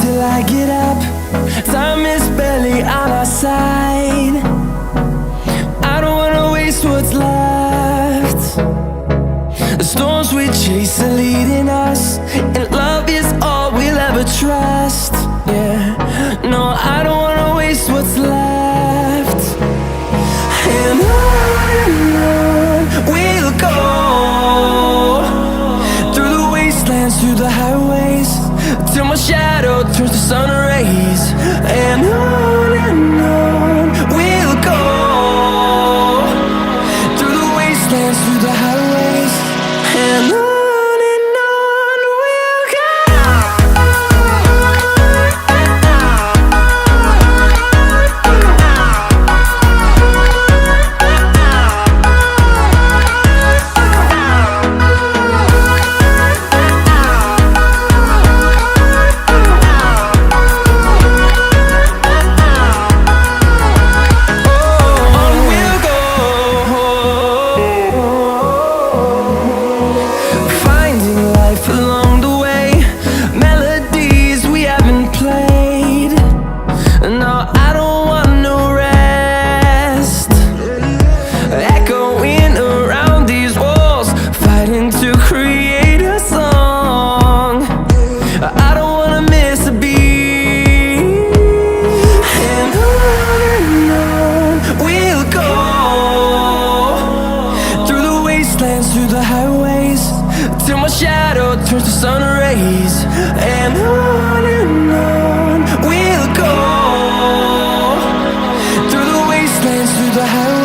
till I get up. Time is barely on our side. I don't wanna waste what's left. The storms we chase are leading us, and love is all we'll ever trust. Yeah, no, I don't wanna waste what's left. And on we'll go, through the wastelands, through the highways, till my shadow turns to sun rays. And on we'll go, through the wastelands, through the highways, and on we'll go. Along the way, melodies we haven't played. No, I don't want no rest. Echoing around these walls, fighting to create a song. I don't wanna miss a beat. And on we'll go, through the wastelands, through the highways, till my shadow turns to sun rays. And on we'll go, through the wastelands, through the highways.